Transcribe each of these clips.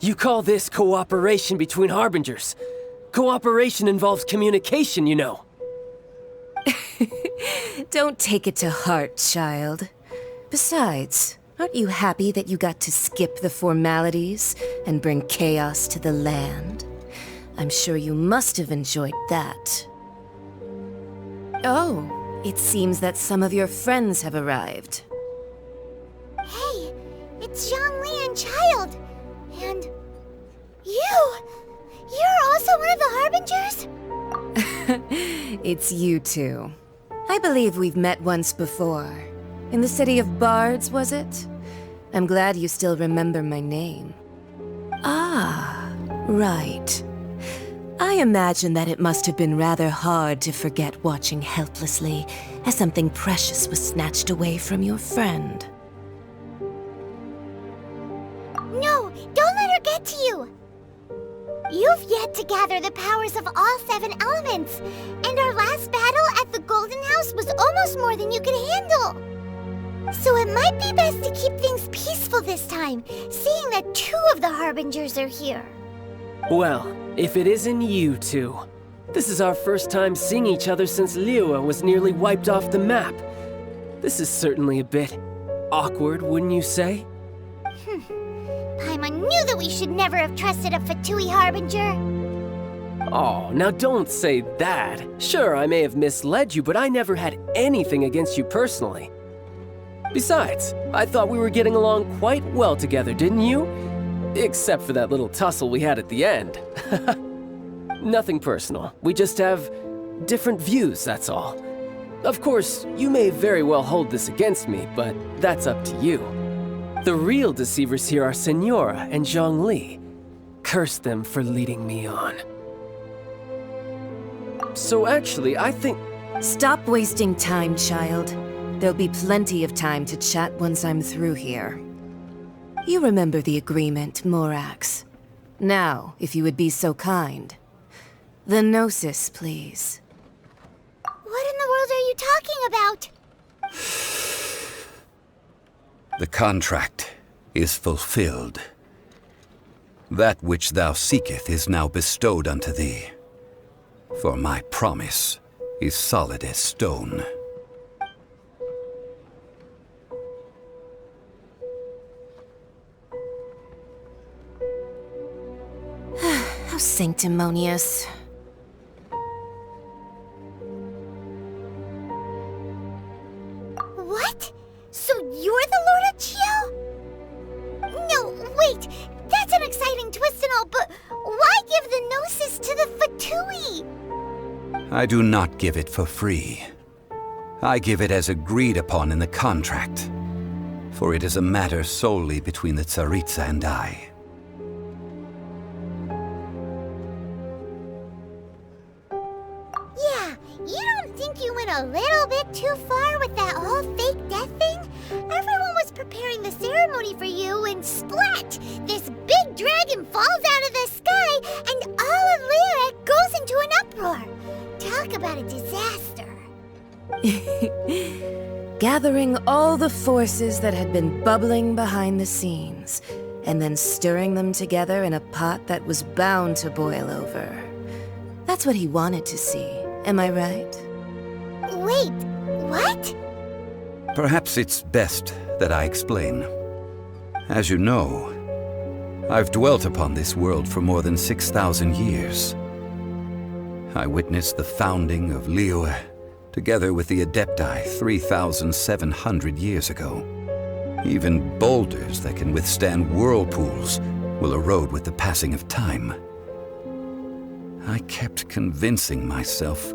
You call this cooperation between Harbingers. Cooperation involves communication, you know. Don't take it to heart, child. Besides, aren't you happy that you got to skip the formalities and bring chaos to the land? I'm sure you must have enjoyed that. Oh, it seems that some of your friends have arrived. Hey, it's Zhongli and Child. And you! You're also one of the Harbingers? It's you two. I believe we've met once before. In the City of Bards, was it? I'm glad you still remember my name. Ah, right. I imagine that it must have been rather hard to forget watching helplessly as something precious was snatched away from your friend. No, don't let her get to you! You've yet to gather the powers of all 7 elements, and our last battle at the Golden House was almost more than you could handle. So it might be best to keep things peaceful this time, seeing that 2 of the Harbingers are here. Well, if it isn't you two. This is our first time seeing each other since Liyue was nearly wiped off the map. This is certainly a bit awkward, wouldn't you say? Paimon knew that we should never have trusted a Fatui Harbinger. Oh, now don't say that. Sure, I may have misled you, but I never had anything against you personally. Besides, I thought we were getting along quite well together, didn't you? Except for that little tussle we had at the end. Nothing personal. We just have different views, that's all. Of course, you may very well hold this against me, but that's up to you. The real deceivers here are Senora and Zhongli. Curse them for leading me on. So actually, I think... Stop wasting time, child. There'll be plenty of time to chat once I'm through here. You remember the agreement, Morax. Now, if you would be so kind. The Gnosis, please. What in the world are you talking about? The contract is fulfilled. That which thou seeketh is now bestowed unto thee. For my promise is solid as stone. How sanctimonious. What? So you're the Lord of Chiel? No, wait! That's an exciting twist and all, but why give the Gnosis to the Fatui? I do not give it for free. I give it as agreed upon in the contract. For it is a matter solely between the Tsaritsa and I. Yeah, you don't think you went a little bit too far with that whole fake death thing? Everyone was preparing the ceremony for you, and splat! This big dragon falls out of the sky, and all of Liyue goes into an uproar. Talk about a disaster. Gathering all the forces that had been bubbling behind the scenes, and then stirring them together in a pot that was bound to boil over. That's what he wanted to see, am I right? Wait, what? Perhaps it's best that I explain. As you know, I've dwelt upon this world for more than 6,000 years. I witnessed the founding of Liyue, together with the Adepti 3,700 years ago. Even boulders that can withstand whirlpools will erode with the passing of time. I kept convincing myself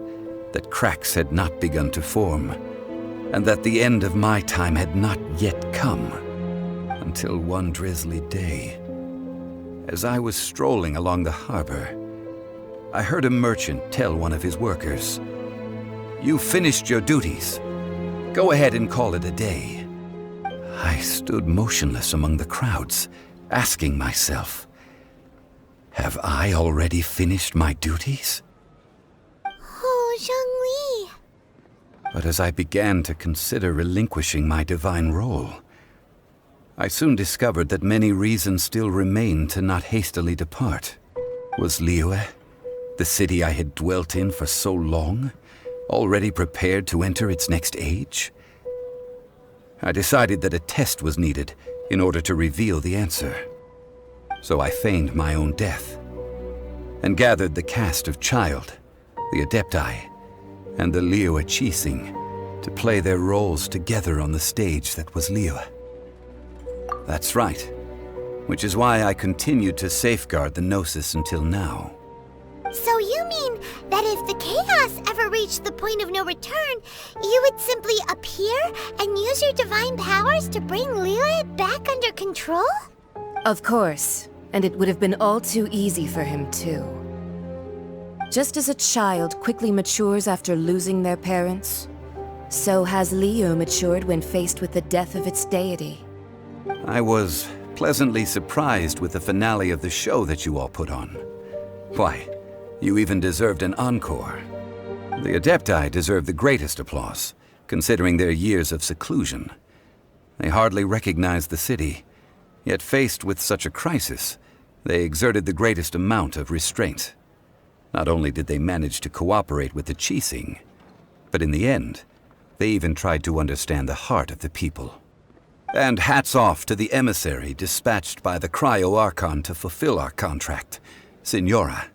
that cracks had not begun to form, and that the end of my time had not yet come, until one drizzly day, as I was strolling along the harbor, I heard a merchant tell one of his workers, "You finished your duties. Go ahead and call it a day." I stood motionless among the crowds, asking myself, have I already finished my duties? Oh, Zhongli. But as I began to consider relinquishing my divine role, I soon discovered that many reasons still remained to not hastily depart. Was Liyue, the city I had dwelt in for so long, already prepared to enter its next age? I decided that a test was needed in order to reveal the answer. So I feigned my own death, and gathered the cast of Child, the Adepti, and the Liyue Qixing to play their roles together on the stage that was Liyue. That's right, which is why I continued to safeguard the Gnosis until now. So you mean that if the chaos ever reached the point of no return, you would simply appear and use your divine powers to bring Liyue back under control? Of course, and it would have been all too easy for him too. Just as a child quickly matures after losing their parents, so has Liyue matured when faced with the death of its deity. I was pleasantly surprised with the finale of the show that you all put on. Why, you even deserved an encore. The Adepti deserve the greatest applause, considering their years of seclusion. They hardly recognized the city, yet faced with such a crisis, they exerted the greatest amount of restraint. Not only did they manage to cooperate with the Qixing, but in the end, they even tried to understand the heart of the people. And hats off to the emissary dispatched by the Cryo-Archon to fulfill our contract, Signora.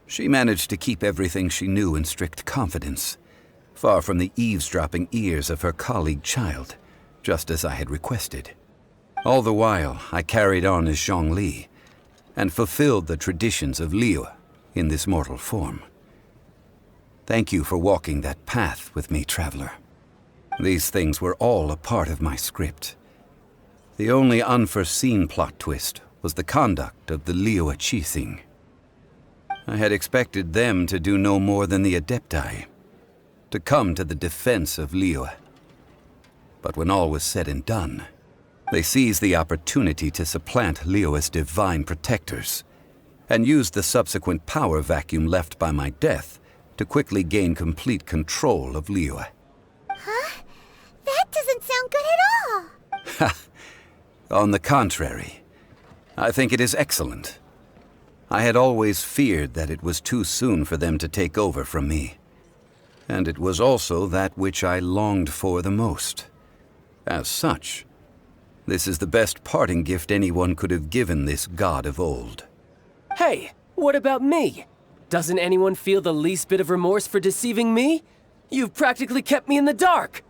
She managed to keep everything she knew in strict confidence, far from the eavesdropping ears of her colleague Child, just as I had requested. All the while, I carried on as Zhongli, and fulfilled the traditions of Liyue in this mortal form. Thank you for walking that path with me, Traveler. These things were all a part of my script. The only unforeseen plot twist was the conduct of the Liyue Qixing. I had expected them to do no more than the Adepti, to come to the defense of Liyue. But when all was said and done, they seized the opportunity to supplant Liyue's divine protectors, and used the subsequent power vacuum left by my death to quickly gain complete control of Liyue. Huh? That doesn't sound good at all. On the contrary, I think it is excellent. I had always feared that it was too soon for them to take over from me. And it was also that which I longed for the most. As such, this is the best parting gift anyone could have given this god of old. Hey, what about me? Doesn't anyone feel the least bit of remorse for deceiving me? You've practically kept me in the dark!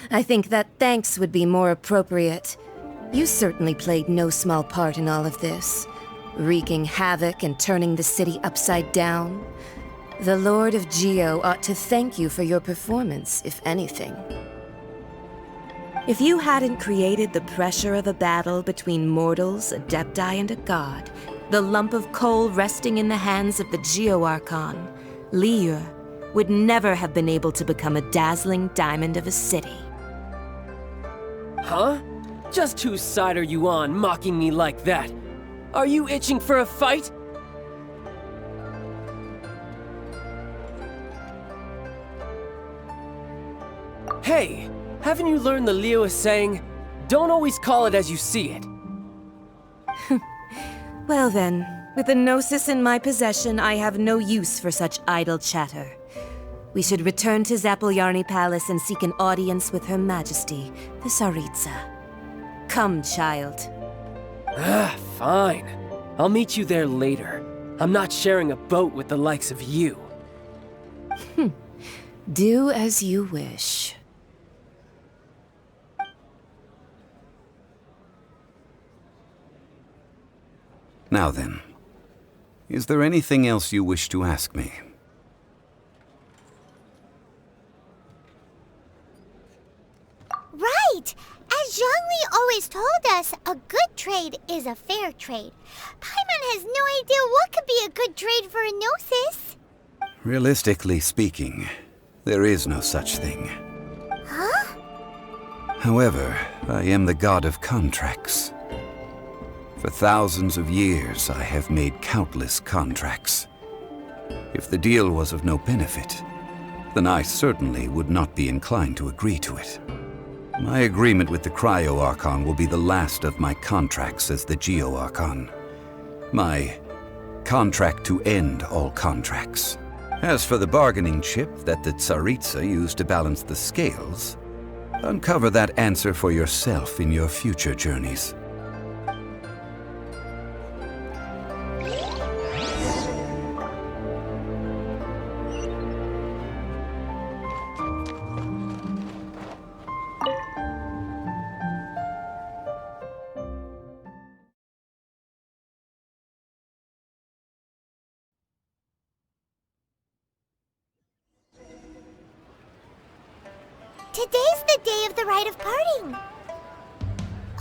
I think that thanks would be more appropriate. You certainly played no small part in all of this, wreaking havoc and turning the city upside down. The Lord of Geo ought to thank you for your performance, if anything. If you hadn't created the pressure of a battle between mortals, Adepti, and a god, the lump of coal resting in the hands of the Geo-Archon, Liyue, would never have been able to become a dazzling diamond of a city. Huh? Just whose side are you on, mocking me like that? Are you itching for a fight? Hey, haven't you learned the Liyue saying, don't always call it as you see it? Well then, with the Gnosis in my possession, I have no use for such idle chatter. We should return to Zapoljarny Palace and seek an audience with Her Majesty, the Tsaritsa. Come, Child. Fine. I'll meet you there later. I'm not sharing a boat with the likes of you. Do as you wish. Now then, is there anything else you wish to ask me? Right! As Zhongli always told us, a good trade is a fair trade. Paimon has no idea what could be a good trade for a Gnosis. Realistically speaking, there is no such thing. Huh? However, I am the god of contracts. For thousands of years, I have made countless contracts. If the deal was of no benefit, then I certainly would not be inclined to agree to it. My agreement with the Cryo Archon will be the last of my contracts as the Geo Archon. My contract to end all contracts. As for the bargaining chip that the Tsaritsa used to balance the scales, uncover that answer for yourself in your future journeys. Today's the day of the rite of parting.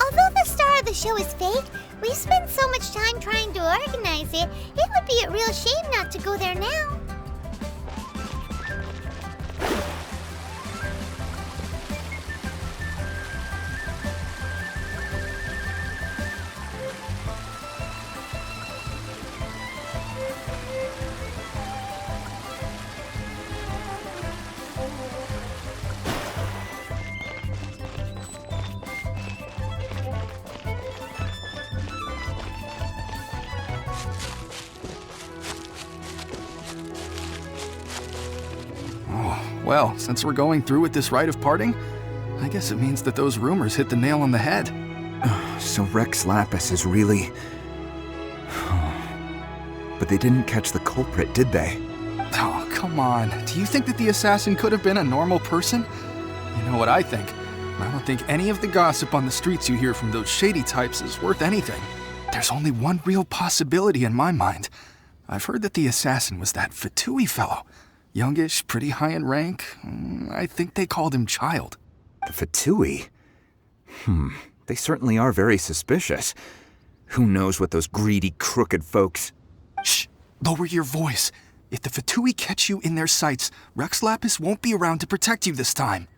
Although the star of the show is fake, we've spent so much time trying to organize it, it would be a real shame not to go there now. Well, since we're going through with this rite of parting, I guess it means that those rumors hit the nail on the head. So Rex Lapis is really... But they didn't catch the culprit, did they? Oh, come on. Do you think that the assassin could have been a normal person? You know what I think? I don't think any of the gossip on the streets you hear from those shady types is worth anything. There's only one real possibility in my mind. I've heard that the assassin was that Fatui fellow. Youngish, pretty high in rank. I think they called him Child. The Fatui? They certainly are very suspicious. Who knows what those greedy, crooked folks... Shh! Lower your voice. If the Fatui catch you in their sights, Rex Lapis won't be around to protect you this time.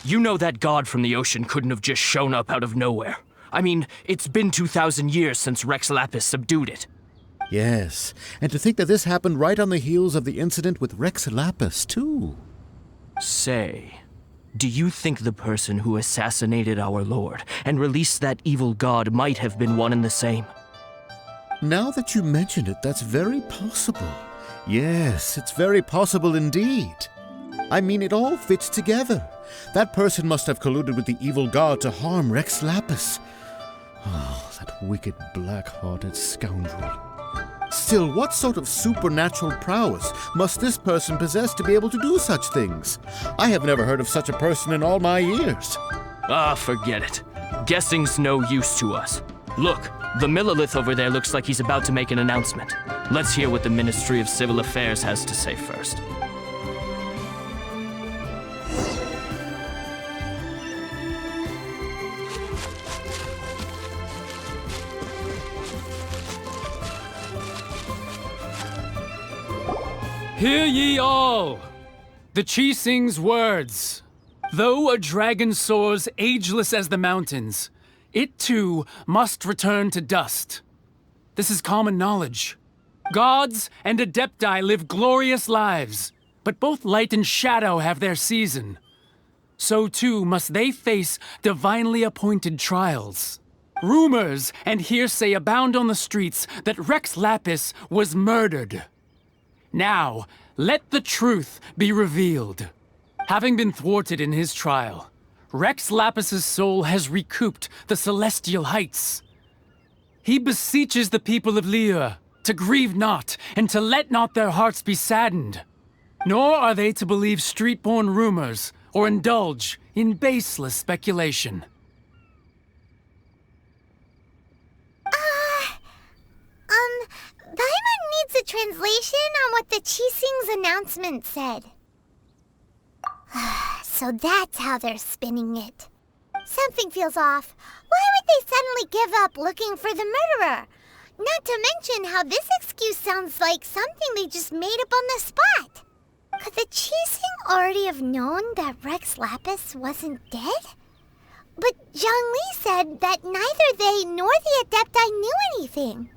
You know that god from the ocean couldn't have just shown up out of nowhere. I mean, it's been 2,000 years since Rex Lapis subdued it. Yes, and to think that this happened right on the heels of the incident with Rex Lapis, too. Say, do you think the person who assassinated our lord and released that evil god might have been one and the same? Now that you mention it, that's very possible. Yes, it's very possible indeed. I mean, it all fits together. That person must have colluded with the evil god to harm Rex Lapis. Oh, that wicked, black-hearted scoundrel. Still, what sort of supernatural prowess must this person possess to be able to do such things? I have never heard of such a person in all my years. Ah, forget it. Guessing's no use to us. Look, the Millilith over there looks like he's about to make an announcement. Let's hear what the Ministry of Civil Affairs has to say first. Hear ye all! The Chi-Sing's words. Though a dragon soars ageless as the mountains, it too must return to dust. This is common knowledge. Gods and Adepti live glorious lives, but both light and shadow have their season. So too must they face divinely appointed trials. Rumors and hearsay abound on the streets that Rex Lapis was murdered. Now, let the truth be revealed. Having been thwarted in his trial, Rex Lapis's soul has recouped the celestial heights. He beseeches the people of Liyue to grieve not and to let not their hearts be saddened. Nor are they to believe street-born rumors or indulge in baseless speculation. Paimon needs a translation on what the Chi-Sing's announcement said. So that's how they're spinning it. Something feels off. Why would they suddenly give up looking for the murderer? Not to mention how this excuse sounds like something they just made up on the spot. Could the Chi-Sing already have known that Rex Lapis wasn't dead? But Zhongli said that neither they nor the Adepti knew anything.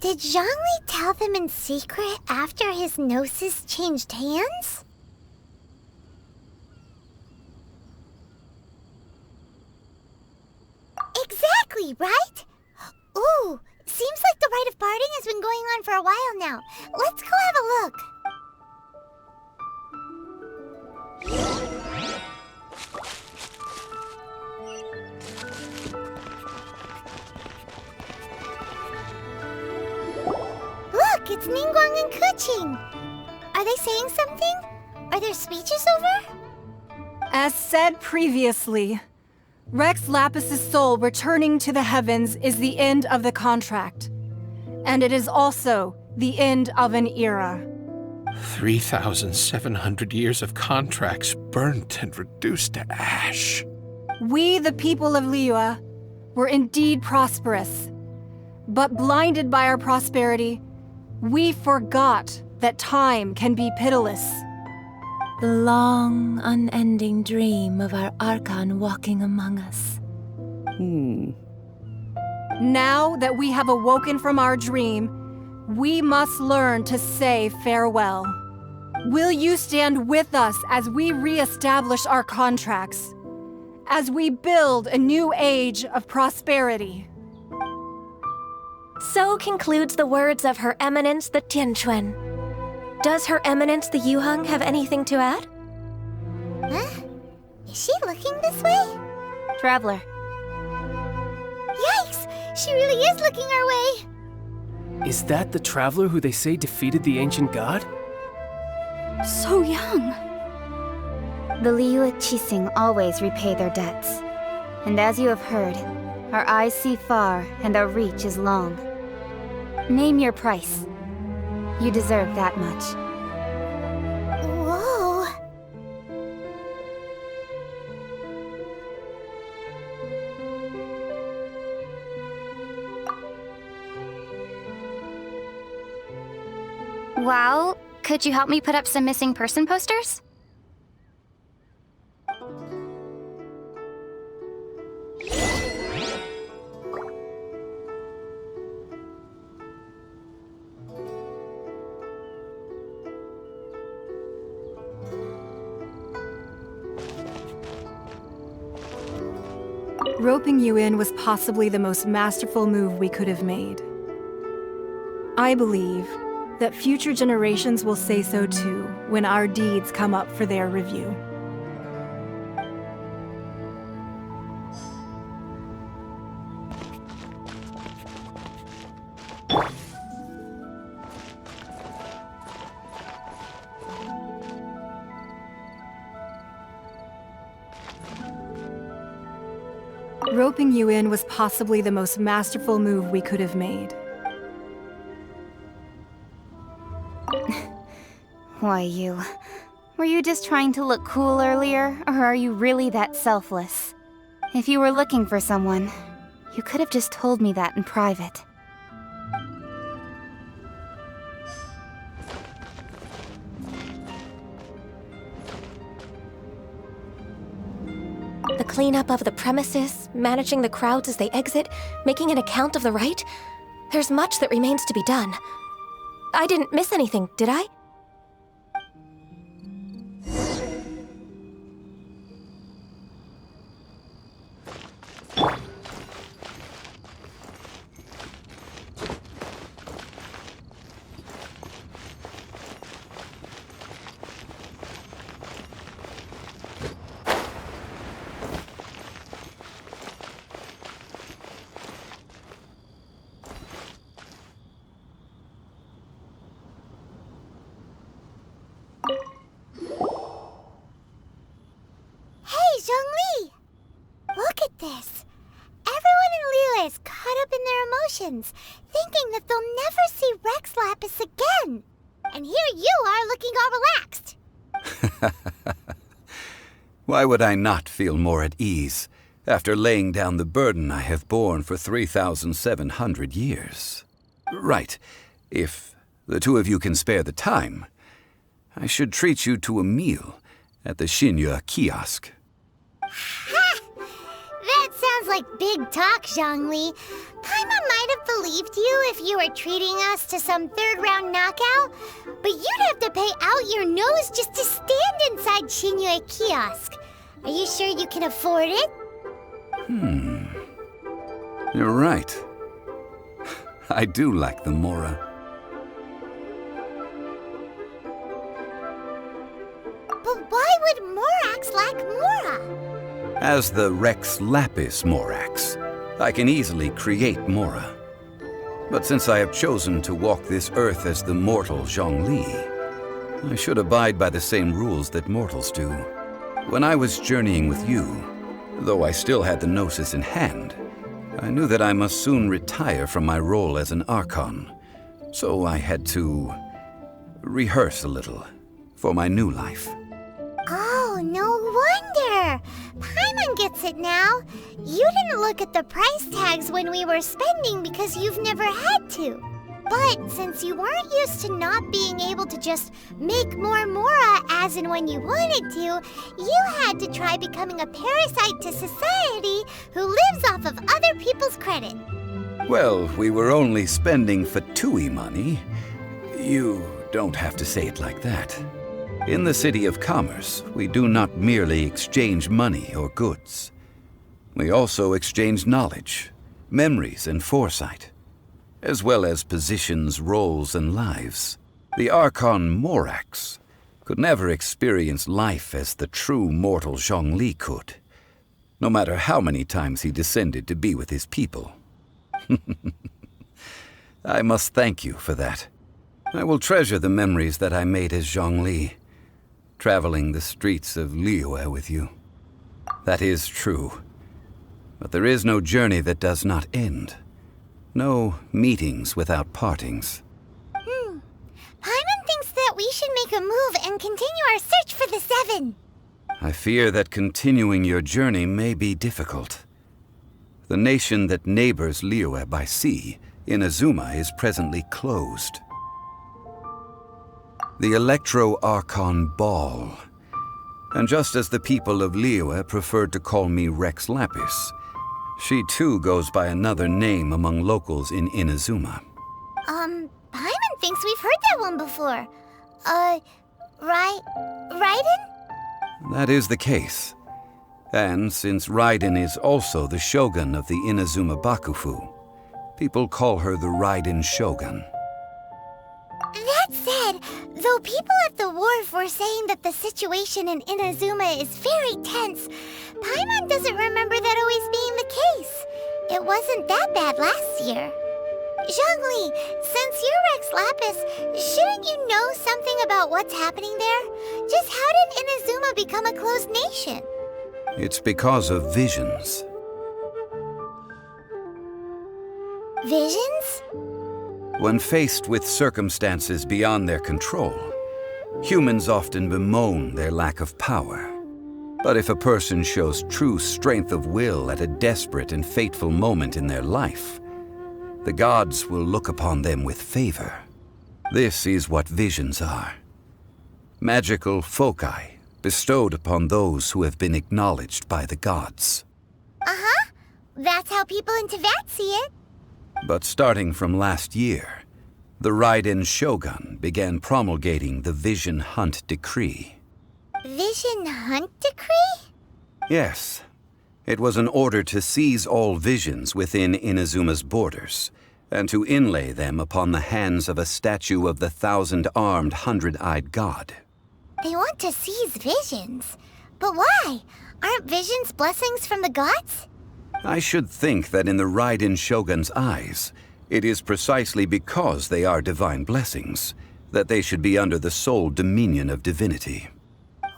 Did Zhongli tell them in secret after his gnosis changed hands? Exactly, right? Ooh, seems like the rite of parting has been going on for a while now. Let's go have a look. Look, it's Ningguang and Kuqing. Are they saying something? Are their speeches over? As said previously, Rex Lapis's soul returning to the heavens is the end of the contract. And it is also the end of an era. 3,700 years of contracts burnt and reduced to ash. We, the people of Liyue, were indeed prosperous. But blinded by our prosperity, we forgot that time can be pitiless. The long, unending dream of our Archon walking among us. Now that we have awoken from our dream, we must learn to say farewell. Will you stand with us as we re-establish our contracts? As we build a new age of prosperity? So concludes the words of Her Eminence the Tianquan. Does Her Eminence the Yuheng have anything to add? Huh? Is she looking this way? Traveler. Yikes! She really is looking our way! Is that the traveler who they say defeated the ancient god? So young. The Liyue Qixing always repay their debts. And as you have heard, our eyes see far and our reach is long. Name your price. You deserve that much. Whoa! Well, could you help me put up some missing person posters? Roping you in was possibly the most masterful move we could have made. I believe that future generations will say so too when our deeds come up for their review. Roping you in was possibly the most masterful move we could have made. Why, you... Were you just trying to look cool earlier, or are you really that selfless? If you were looking for someone, you could have just told me that in private. The cleanup of the premises, managing the crowds as they exit, making an account of the rite. There's much that remains to be done. I didn't miss anything, did I? Hey, Zhongli! Look at this. Everyone in Liyue is caught up in their emotions, thinking that they'll never see Rex Lapis again. And here you are looking all relaxed. Why would I not feel more at ease after laying down the burden I have borne for 3,700 years? Right. If the two of you can spare the time, I should treat you to a meal at the Xinyue kiosk. Ha! That sounds like big talk, Zhongli. Paimon might have believed you if you were treating us to some third-round knockout, but you'd have to pay out your nose just to stand inside Qinyue kiosk. Are you sure you can afford it? You're right. I do lack the Mora. But why would Morax lack Mora? As the Rex Lapis Morax, I can easily create Mora. But since I have chosen to walk this earth as the mortal Zhongli, I should abide by the same rules that mortals do. When I was journeying with you, though I still had the Gnosis in hand, I knew that I must soon retire from my role as an Archon, so I had to rehearse a little for my new life. Oh, no wonder! Paimon gets it now. You didn't look at the price tags when we were spending because you've never had to. But since you weren't used to not being able to just make more Mora as and when you wanted to, you had to try becoming a parasite to society who lives off of other people's credit. Well, we were only spending Fatui money. You don't have to say it like that. In the City of Commerce, we do not merely exchange money or goods. We also exchange knowledge, memories, and foresight, as well as positions, roles, and lives. The Archon Morax could never experience life as the true mortal Zhongli could, no matter how many times he descended to be with his people. I must thank you for that. I will treasure the memories that I made as Zhongli, traveling the streets of Liyue with you. That is true. But there is no journey that does not end. No meetings without partings. Paimon thinks that we should make a move and continue our search for the Seven. I fear that continuing your journey may be difficult. The nation that neighbors Liyue by sea, Inazuma, is presently closed. The Electro-Archon Ball. And just as the people of Liyue preferred to call me Rex Lapis, she too goes by another name among locals in Inazuma. Paimon thinks we've heard that one before. Raiden? That is the case. And since Raiden is also the shogun of the Inazuma Bakufu, people call her the Raiden Shogun. That said, though people at the wharf were saying that the situation in Inazuma is very tense, Paimon doesn't remember that always being the case. It wasn't that bad last year. Zhongli, since you're Rex Lapis, shouldn't you know something about what's happening there? Just how did Inazuma become a closed nation? It's because of visions. Visions? When faced with circumstances beyond their control, humans often bemoan their lack of power. But if a person shows true strength of will at a desperate and fateful moment in their life, the gods will look upon them with favor. This is what visions are. Magical foci bestowed upon those who have been acknowledged by the gods. Uh-huh. That's how people in Teyvat see it. But starting from last year, the Raiden Shogun began promulgating the Vision Hunt Decree. Vision Hunt Decree? Yes. It was an order to seize all visions within Inazuma's borders, and to inlay them upon the hands of a statue of the 1,000-armed, 100-eyed god. They want to seize visions. But why? Aren't visions blessings from the gods? I should think that in the Raiden Shogun's eyes, it is precisely because they are divine blessings that they should be under the sole dominion of divinity.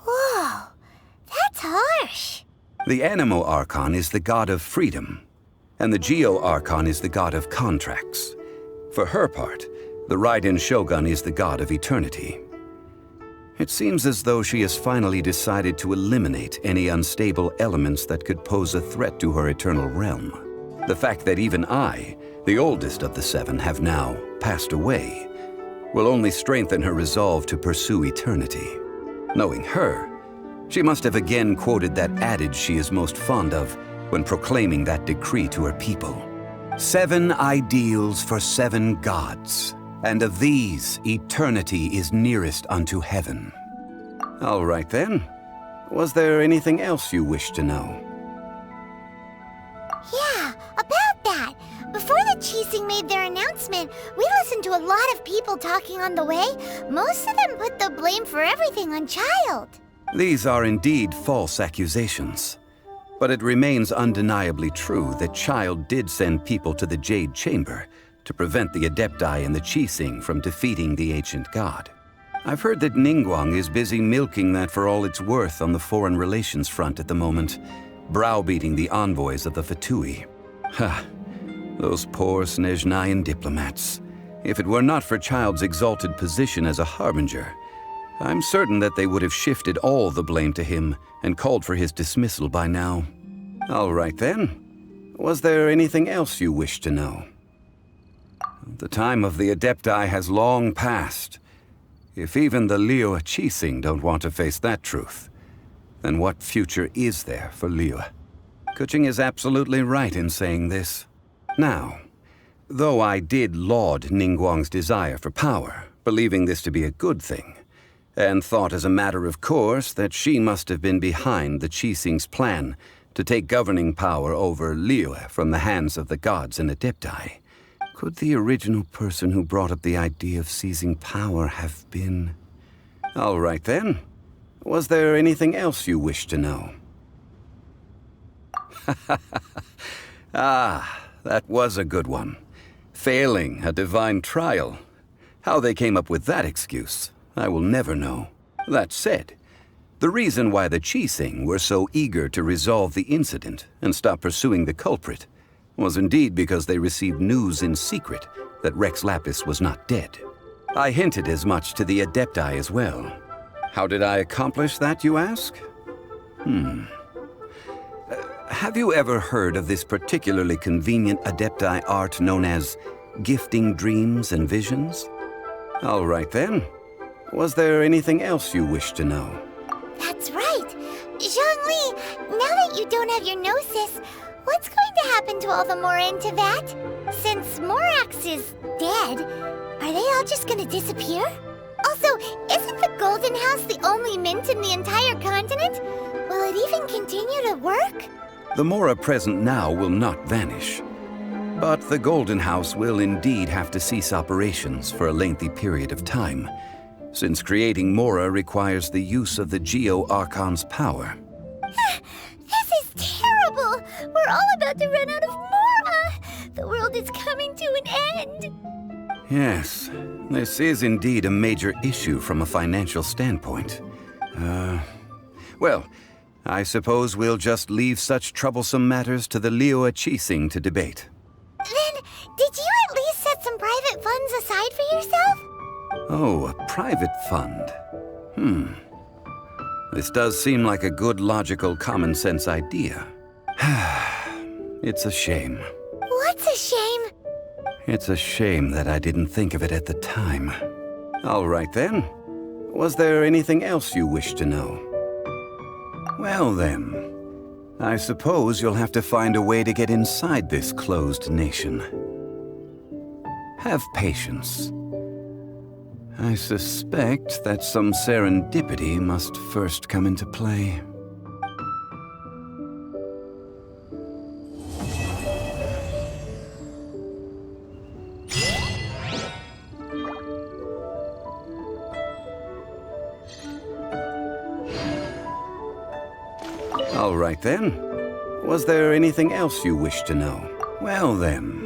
Whoa, that's harsh. The Animo Archon is the god of freedom, and the Geo Archon is the god of contracts. For her part, the Raiden Shogun is the god of eternity. It seems as though she has finally decided to eliminate any unstable elements that could pose a threat to her eternal realm. The fact that even I, the oldest of the seven, have now passed away, will only strengthen her resolve to pursue eternity. Knowing her, she must have again quoted that adage she is most fond of, when proclaiming that decree to her people. 7 ideals for 7 gods, and of these, eternity is nearest unto heaven. All right then. Was there anything else you wish to know? Yeah, about that. Before the Qixing made their announcement, we listened to a lot of people talking on the way. Most of them put the blame for everything on Child. These are indeed false accusations. But it remains undeniably true that Child did send people to the Jade Chamber to prevent the Adepti and the Qixing from defeating the ancient god. I've heard that Ningguang is busy milking that for all it's worth on the foreign relations front at the moment, browbeating the envoys of the Fatui. Ha! Those poor Snezhnayan diplomats. If it were not for Child's exalted position as a harbinger, I'm certain that they would have shifted all the blame to him and called for his dismissal by now. All right then. Was there anything else you wish to know? The time of the Adepti has long passed. If even the Liyue Qixing don't want to face that truth, then what future is there for Liyue? Keqing is absolutely right in saying this. Now, though I did laud Ningguang's desire for power, believing this to be a good thing, and thought as a matter of course that she must have been behind the Qixing's plan to take governing power over Liyue from the hands of the gods and Adepti, could the original person who brought up the idea of seizing power have been... All right then. Was there anything else you wish to know? Ah, that was a good one. Failing a divine trial. How they came up with that excuse, I will never know. That said, the reason why the Qixing were so eager to resolve the incident and stop pursuing the culprit was indeed because they received news in secret that Rex Lapis was not dead. I hinted as much to the Adepti as well. How did I accomplish that, you ask? Have you ever heard of this particularly convenient Adepti art known as gifting dreams and visions? All right then. Was there anything else you wish to know? That's right. Zhongli, now that you don't have your gnosis, what's going to happen to all the Mora in Teyvat? Since Morax is dead, are they all just gonna disappear? Also, isn't the Golden House the only mint in the entire continent? Will it even continue to work? The Mora present now will not vanish. But the Golden House will indeed have to cease operations for a lengthy period of time, since creating Mora requires the use of the Geo-Archon's power. This is terrible! We're all about to run out of Mora! The world is coming to an end! Yes, this is indeed a major issue from a financial standpoint. Well, I suppose we'll just leave such troublesome matters to the Liyue Qixing to debate. Then, did you at least set some private funds aside for yourself? Oh, a private fund. This does seem like a good, logical, common-sense idea. It's a shame. What's a shame? It's a shame that I didn't think of it at the time. All right then. Was there anything else you wish to know? Well then, I suppose you'll have to find a way to get inside this closed nation. Have patience. I suspect that some serendipity must first come into play. All right then. Was there anything else you wish to know? Well then,